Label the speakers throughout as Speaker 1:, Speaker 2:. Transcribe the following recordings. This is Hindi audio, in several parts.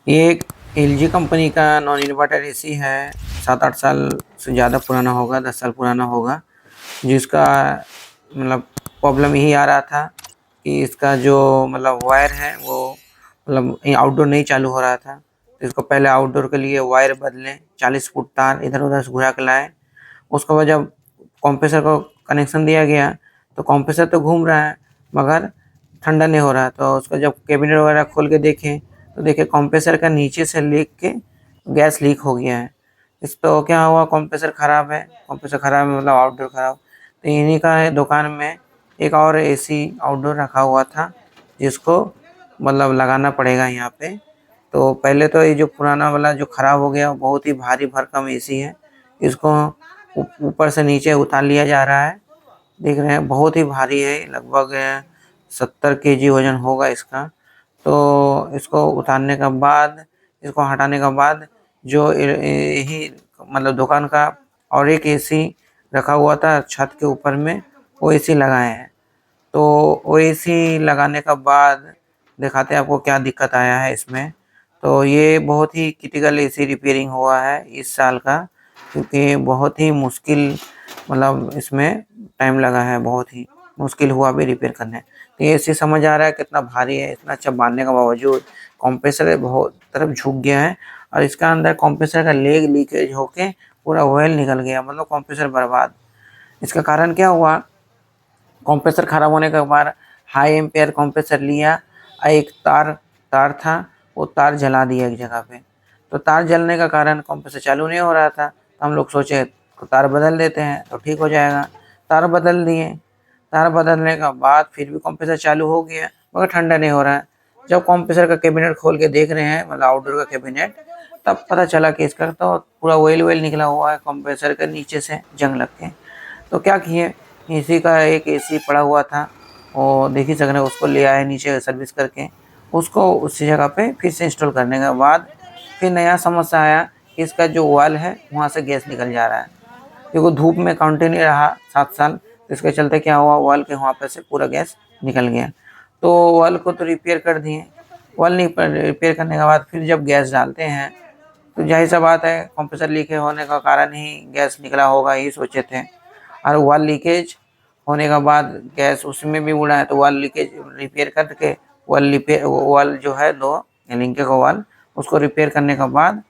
Speaker 1: ये एक एलजी कंपनी का नॉन इन्वर्टर एसी है। 7-8 साल से ज़्यादा पुराना होगा, 10 साल पुराना होगा। जिसका मतलब प्रॉब्लम यही आ रहा था कि इसका जो मतलब वायर है वो मतलब आउटडोर नहीं चालू हो रहा था। तो इसको पहले आउटडोर के लिए वायर बदले, 40 फुट तार इधर उधर से घुरा के लाए। उसके बाद जब कंप्रेसर को कनेक्शन दिया गया तो कंप्रेसर तो घूम रहा है मगर ठंडा नहीं हो रहा। तो उसका जब कैबिनेट वगैरह खोल के देखें तो देखे कंप्रेसर का नीचे से लीक के गैस लीक हो गया है। इस तो क्या हुआ, कंप्रेसर ख़राब है। कंप्रेसर ख़राब है मतलब आउटडोर ख़राब। तो इन्हीं का है दुकान में एक और एसी आउटडोर रखा हुआ था जिसको मतलब लगाना पड़ेगा यहाँ पे। तो पहले तो ये जो पुराना वाला जो ख़राब हो गया बहुत ही भारी भरकम एसी है। इसको ऊपर से नीचे उतार लिया जा रहा है। देख रहे हैं बहुत ही भारी है, लगभग 70 केजी वजन होगा इसका। तो इसको उतारने के बाद, इसको हटाने के बाद जो यही मतलब दुकान का और एक एसी रखा हुआ था छत के ऊपर में, वो एसी लगाए हैं। तो वो एसी लगाने के बाद दिखाते हैं आपको क्या दिक्कत आया है इसमें। तो ये बहुत ही क्रिटिकल एसी रिपेयरिंग हुआ है इस साल का, क्योंकि बहुत ही मुश्किल मतलब इसमें टाइम लगा है, बहुत ही मुश्किल हुआ भी रिपेयर करने। तो ये एसी समझ आ रहा है कितना भारी है, इतना अच्छा बांधने के बावजूद कंप्रेसर बहुत तरफ झुक गया है। और इसका अंदर कंप्रेसर का लेग लीकेज होके पूरा ऑयल निकल गया, मतलब कंप्रेसर बर्बाद। इसका कारण क्या हुआ, कंप्रेसर खराब होने के बाद हाई एम्पेयर कंप्रेसर लिया, एक तार तार था वो तार जला दिया एक जगह पे। तो तार जलने का कारण कंप्रेसर चालू नहीं हो रहा था। तो हम लोग सोचे तो तार बदल देते हैं तो ठीक हो जाएगा। तार बदल दिए, तार बदलने के बाद फिर भी कंप्रेसर चालू हो गया मगर ठंडा नहीं हो रहा है। जब कंप्रेसर का कैबिनेट खोल के देख रहे हैं मतलब आउटडोर का कैबिनेट, तब पता चला कि इसका तो पूरा ऑयल वेल निकला हुआ है कंप्रेसर के नीचे से जंग लग के। तो क्या किए, एसी का एक एसी पड़ा हुआ था और देख ही सक रहे हैं, उसको ले आए नीचे सर्विस करके। उसको उसी जगह पे फिर से इंस्टॉल करने के बाद फिर नया समस्या आया कि इसका जो वाल है वहाँ से गैस निकल जा रहा है, क्योंकि धूप में कंटिन्यू रहा 7 साल। तो इसके चलते क्या हुआ, वाल के वहाँ पे से पूरा गैस निकल गया। तो वाल को तो रिपेयर कर दिए। वाल नहीं रिपेयर करने के बाद फिर जब गैस डालते हैं तो जाहिर सा बात है कंप्रेसर लीक होने का कारण ही गैस निकला होगा, यही सोचे थे। और वाल लीकेज होने के बाद गैस उसमें भी उड़ा है। तो वाल लीकेज रिपेयर करके वाल जो है दो लिंके का वाल, उसको रिपेयर करने के बाद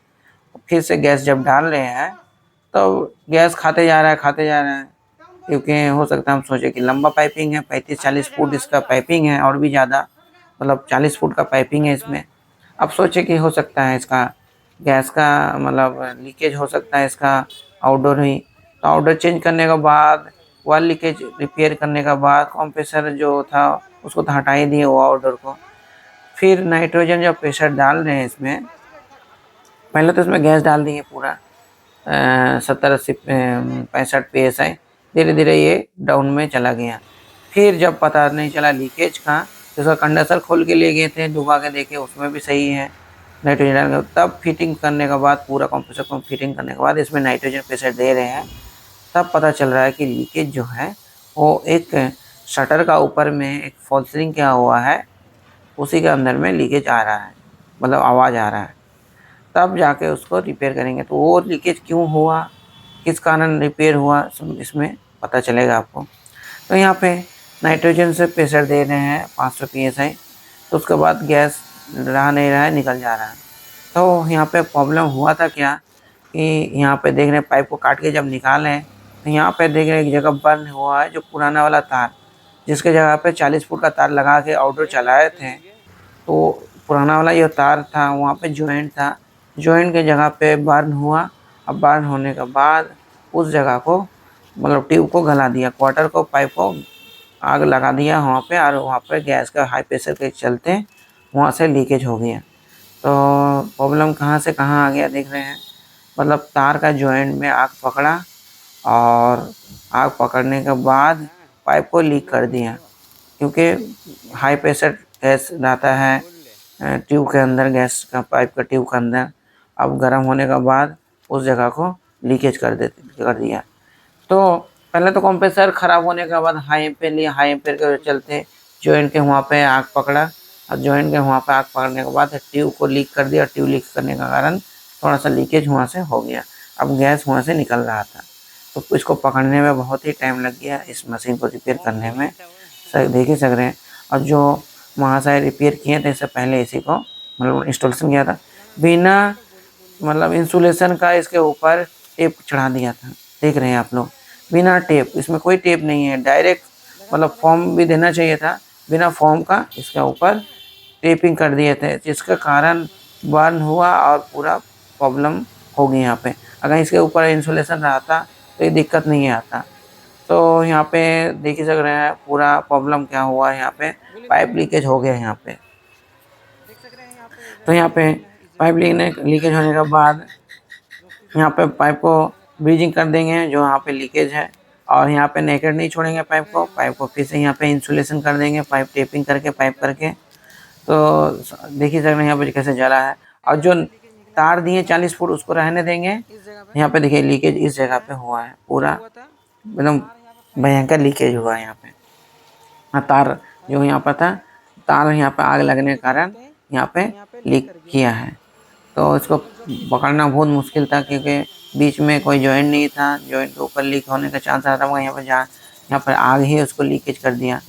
Speaker 1: फिर से गैस जब डाल रहे हैं तो गैस खाते जा रहा है, खाते जा रहा है। क्योंकि हो सकता है हम सोचे कि लंबा पाइपिंग है, 35-40 फुट इसका पाइपिंग है और भी ज़्यादा, मतलब 40 फुट का पाइपिंग है इसमें। अब सोचे कि हो सकता है इसका गैस का मतलब लीकेज हो सकता है इसका आउटडोर ही। तो आउटडोर चेंज करने के बाद, वाल लीकेज रिपेयर करने के बाद कंप्रेसर जो था उसको तो हटा ही दिए वो आउटडोर को। फिर नाइट्रोजन जब प्रेशर डाल रहे हैं इसमें, पहले तो इसमें गैस डाल दिए पूरा 70-80 65 PSI। धीरे धीरे ये डाउन में चला गया। फिर जब पता नहीं चला लीकेज का तो उसका कंडेंसर खोल के ले गए थे, डुबा के देखे उसमें भी सही है नाइट्रोजन डाल के। तब फिटिंग करने के बाद पूरा कंप्रेसर को फिटिंग करने के बाद इसमें नाइट्रोजन प्रेशर दे रहे हैं, तब पता चल रहा है कि लीकेज जो है वो एक शटर का ऊपर में एक फॉल्स रिंग क्या हुआ है उसी के अंदर में लीकेज आ रहा है, मतलब आवाज़ आ रहा है। तब जाके उसको रिपेयर करेंगे। तो वो लीकेज क्यों हुआ, किस कारण रिपेयर हुआ, इसमें पता चलेगा आपको। तो यहाँ पे नाइट्रोजन से प्रेशर दे रहे हैं 500 PSI। तो उसके बाद गैस रहा नहीं रहा है, निकल जा रहा है। तो यहाँ पे प्रॉब्लम हुआ था क्या कि यहाँ पे देख रहे हैं पाइप को काट के जब निकालें तो यहाँ पे देख रहे हैं एक जगह बर्न हुआ है, जो पुराना वाला तार जिसके जगह पे 40 फुट का तार लगा के आउटडोर चलाए थे। तो पुराना वाला जो तार था वहाँ पे जॉइंट था, जॉइंट के जगह पे बर्न हुआ। अब बर्न होने के बाद उस जगह को मतलब ट्यूब को गला दिया, क्वार्टर को पाइप को आग लगा दिया वहाँ पे, और वहाँ पे गैस का हाई प्रेशर के चलते वहाँ से लीकेज हो गया। तो प्रॉब्लम कहाँ से कहाँ आ गया देख रहे हैं, मतलब तार का जॉइंट में आग पकड़ा और आग पकड़ने के बाद पाइप को लीक कर दिया। क्योंकि हाई प्रेशर गैस रहता है ट्यूब के अंदर, गैस का पाइप का ट्यूब के अंदर, अब गर्म होने के बाद उस जगह को लीकेज कर दिया। तो पहले तो कंप्रेसर ख़राब होने के बाद हाई एम्पेयर लिया, हाई एम्पेयर के चलते जॉइंट के वहाँ पे आग पकड़ा और जॉइंट के वहाँ पे आग पकड़ने के बाद ट्यूब को लीक कर दिया। ट्यूब लीक करने का कारण थोड़ा सा लीकेज वहाँ से हो गया। अब गैस वहाँ से निकल रहा था, तो इसको पकड़ने में बहुत ही टाइम लग गया, इस मशीन को रिपेयर करने में। देख ही सक रहे हैं। और जो वहाँ से रिपेयर किए थे इससे पहले इसी को मतलब इंस्टॉलेशन किया था, बिना मतलब इंसुलेशन का इसके ऊपर टेप चढ़ा दिया था। देख रहे हैं आप लोग, बिना टेप, इसमें कोई टेप नहीं है, डायरेक्ट मतलब फॉर्म भी देना चाहिए था, बिना फॉर्म का इसके ऊपर टेपिंग कर दिए थे, जिसके कारण बर्न हुआ और पूरा प्रॉब्लम हो गई यहाँ पे। अगर इसके ऊपर इंसुलेशन रहता तो ये दिक्कत नहीं आता। तो यहाँ पे देख ही सक रहे हैं पूरा प्रॉब्लम क्या हुआ, यहाँ पे पाइप लीकेज हो गया यहाँ पे। तो यहाँ पे पाइप लीकेज होने के बाद यहाँ पे पाइप को ब्रीजिंग कर देंगे जो यहाँ पे लीकेज है, और यहाँ पे नेकेड नहीं छोड़ेंगे पाइप को फिर से यहाँ पे इंसुलेशन कर देंगे, पाइप टेपिंग करके पाइप करके। तो देखिए सर यहाँ पे कैसे जला है। और जो तार दिए 40 फुट उसको रहने देंगे। यहाँ पे देखिए लीकेज इस जगह पे हुआ है, पूरा एकदम भयंकर लीकेज हुआ है यहाँ पे। तार जो यहाँ पर था, तार यहाँ पे आग लगने के कारण यहाँ पे लीक किया है। तो इसको पकड़ना बहुत मुश्किल था, क्योंकि बीच में कोई जॉइंट नहीं था, जॉइंट के ऊपर लीक होने का चांस आता है। यहाँ पर आग ही उसको लीकेज कर दिया।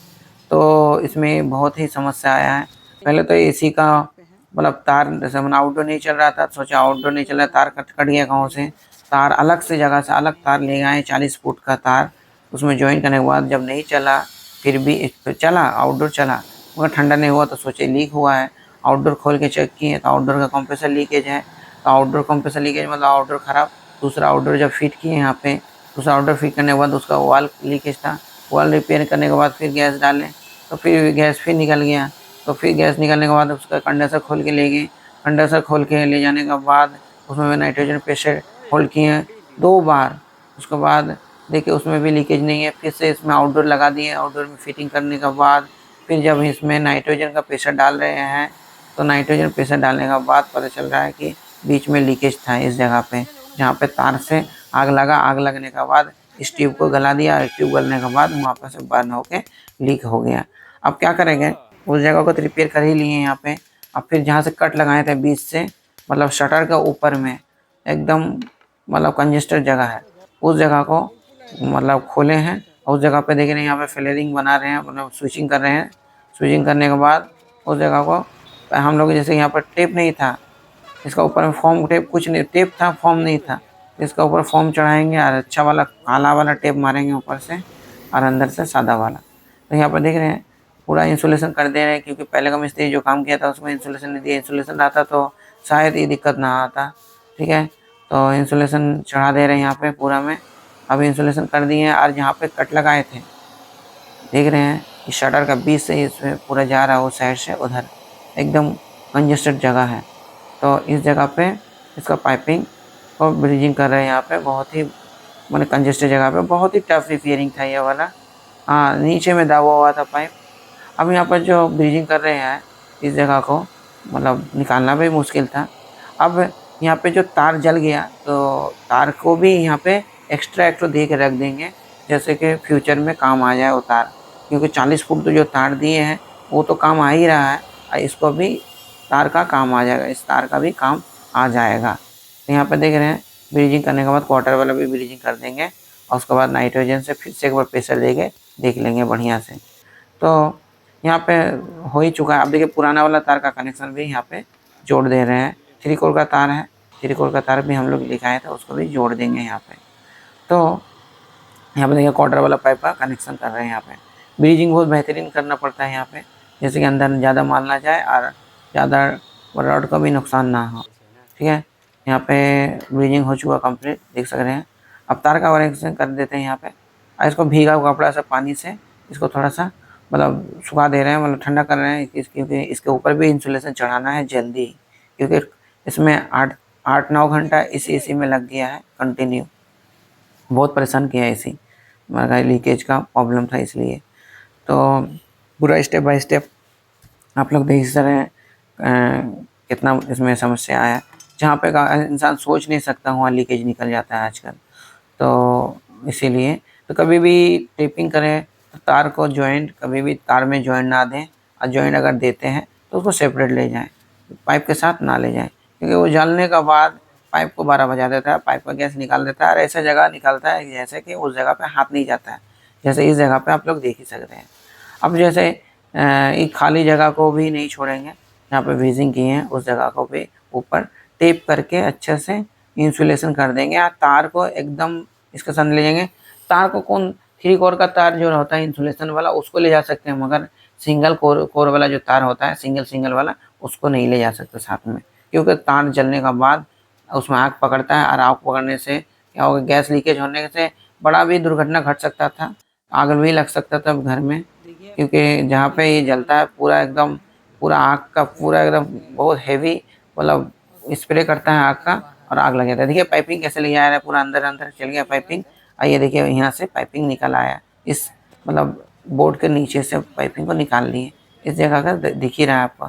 Speaker 1: तो इसमें बहुत ही समस्या आया है। पहले तो एसी का मतलब तार जैसे मैंने आउटडोर नहीं चल रहा था, सोचा आउटडोर नहीं चल रहा, तार कट गया गाँव से। तार अलग से जगह से अलग तार ले गए 40 फुट का तार, उसमें ज्वाइन करने के बाद जब नहीं चला, फिर भी चला, आउटडोर चला, मगर ठंडा नहीं हुआ, तो सोचे लीक हुआ है। आउटडोर खोल के चेक किए तो आउटडोर का कंप्रेसर लीकेज है। तो आउटडोर कंप्रेसर लीकेज मतलब आउटडोर ख़राब। दूसरा आउटडोर जब फिट किए यहाँ पे, दूसरा आउटडोर फिट करने के बाद उसका वॉल लीकेज था। वॉल रिपेयर करने के बाद फिर गैस डालें तो फिर गैस फिर निकल गया। तो फिर गैस निकलने के बाद उसका कंडेंसर खोल के ले गए। कंडेंसर खोल के ले जाने के बाद उसमें नाइट्रोजन प्रेशर होल्ड किए 2 बार। उसके बाद देखिए उसमें भी लीकेज नहीं है, फिर से इसमें आउटडोर लगा दिए। आउटडोर में फिटिंग करने के बाद फिर जब इसमें नाइट्रोजन का प्रेशर डाल रहे हैं, तो नाइट्रोजन प्रेशर डालने के बाद पता चल रहा है कि बीच में लीकेज था इस जगह पे, जहाँ पे तार से आग लगा। आग लगने के बाद इस ट्यूब को गला दिया। ट्यूब गलने के बाद वहाँ पर से बर्न होके लीक हो गया। अब क्या करेंगे, उस जगह को तो रिपेयर कर ही लिए यहाँ पे। अब फिर जहाँ से कट लगाए थे बीच से, मतलब शटर के ऊपर में एकदम मतलब कंजेस्टेड जगह है, उस जगह को मतलब खोले हैं। उस जगह पे देख रहे हैं यहाँ पे फ्लेयरिंग बना रहे हैं, मतलब स्विचिंग कर रहे हैं। स्विचिंग करने के बाद उस जगह को हम लोग जैसे यहाँ पर टेप नहीं था, इसका ऊपर में फॉर्म टेप कुछ नहीं, टेप था फॉर्म नहीं था, इसका ऊपर फॉर्म चढ़ाएंगे और अच्छा वाला काला वाला टेप मारेंगे ऊपर से और अंदर से सादा वाला। तो यहाँ पर देख रहे हैं पूरा इंसुलेशन कर दे रहे हैं, क्योंकि पहले का मिस्त्री जो काम किया था उसमें इंसुलेशन नहीं दिया। इंसुलेशन रहता तो शायद ये दिक्कत ना आता। ठीक है, तो इंसुलेशन चढ़ा दे रहे हैं यहाँ पे पूरा में। अब इंसुलेशन कर दिए हैं। और जहाँ पे कट लगाए थे देख रहे हैं कि शटर का बीच से इसमें पूरा जा रहा है, उस साइड से उधर एकदम कंजेस्टेड जगह है। तो इस जगह पे इसका पाइपिंग और ब्रीजिंग कर रहे हैं यहाँ पे, बहुत ही मैंने कंजेस्टेड जगह पे। बहुत ही टफ रिपेयरिंग था ये वाला। हाँ, नीचे में दबा हुआ था पाइप। अब यहाँ पर जो ब्रीजिंग कर रहे हैं इस जगह को मतलब निकालना भी मुश्किल था। अब यहाँ पे जो तार जल गया, तो तार को भी यहाँ पे एक्स्ट्रा दे के रख देंगे, जैसे कि फ्यूचर में काम आ जाए वो तार। क्योंकि 40 फुट तो जो तार दिए हैं वो तो काम आ ही रहा है, और इसको भी तार का काम आ जाएगा, इस तार का भी काम आ जाएगा। तो यहाँ पे देख रहे हैं ब्रीजिंग करने के बाद क्वार्टर वाला भी ब्रीजिंग कर देंगे, और उसके बाद नाइट्रोजन से फिर से एक बार प्रेशर दे के देख लेंगे बढ़िया से। तो यहाँ पे हो ही चुका है। अब देखिए पुराना वाला तार का कनेक्शन भी यहाँ पे जोड़ दे रहे हैं। 3 कोर का तार है, 3 कोर का तार भी हम लोग लिखाए थे, उसको भी जोड़ देंगे यहाँ पे। तो यहाँ पे देखिए क्वार्टर वाला पाइप का कनेक्शन कर रहे हैं। यहाँ पे ब्रीजिंग बहुत बेहतरीन करना पड़ता है यहाँ पे, जैसे कि अंदर ज़्यादा माल ना जाए और ज़्यादा रॉड का भी नुकसान ना हो। ठीक है, यहाँ पे ब्रीजिंग हो चुका कंप्लीट, देख सक रहे हैं। अब तार का कनेक्शन कर देते हैं यहाँ पे, और इसको भीगा कपड़ा से पानी से इसको थोड़ा सा मतलब सुखा दे रहे हैं, मतलब ठंडा कर रहे हैं, क्योंकि इसके ऊपर भी इंसुलेशन चढ़ाना है जल्दी, क्योंकि इसमें 8-9 घंटा इसी एसी में लग गया है कंटिन्यू। बहुत परेशान किया है एसी, मगर लीकेज का प्रॉब्लम था इसलिए। तो पूरा स्टेप बाय स्टेप आप लोग देख रहे हैं कितना इसमें समस्या आया। जहाँ पे इंसान सोच नहीं सकता वहाँ लीकेज निकल जाता है आजकल। तो इसीलिए तो कभी भी टेपिंग करें तो तार को जॉइंट, कभी भी तार में जॉइंट ना दें, और जॉइंट अगर देते हैं तो उसको सेपरेट ले जाएं, पाइप के साथ ना ले जाएं, क्योंकि वो जलने के बाद पाइप को 12 बजा देता है, पाइप का गैस निकाल देता है और ऐसे जगह निकलता है जैसे कि उस जगह पे हाथ नहीं जाता है, जैसे इस जगह पे आप लोग देख ही सकते हैं। अब जैसे एक खाली जगह को भी नहीं छोड़ेंगे, जहाँ पे वेजिंग किए हैं उस जगह को भी ऊपर टेप करके अच्छे से इंसुलेशन कर देंगे। और तार को एकदम इसके साथ ले जाएंगे। तार को कौन 3 कोर का तार जो होता है इंसुलेशन वाला उसको ले जा सकते हैं, मगर सिंगल कोर वाला जो तार होता है सिंगल वाला उसको नहीं ले जा सकते साथ में, क्योंकि तार जलने के बाद उसमें आग पकड़ता है और आग पकड़ने से क्या होगा, गैस लीकेज होने से बड़ा भी दुर्घटना घट सकता था, आग भी लग सकता था घर में, क्योंकि जहाँ पे ये जलता है पूरा एकदम पूरा आग का पूरा एकदम बहुत हैवी मतलब स्प्रे करता है आग का और आग लग जाता है। देखिए पाइपिंग कैसे ले जा रहा है, पूरा अंदर अंदर चल गया पाइपिंग। आइए देखिए यहाँ से पाइपिंग निकल आया, इस मतलब बोर्ड के नीचे से पाइपिंग को निकाल लिए, इस जगह का दिख ही रहा है आपको।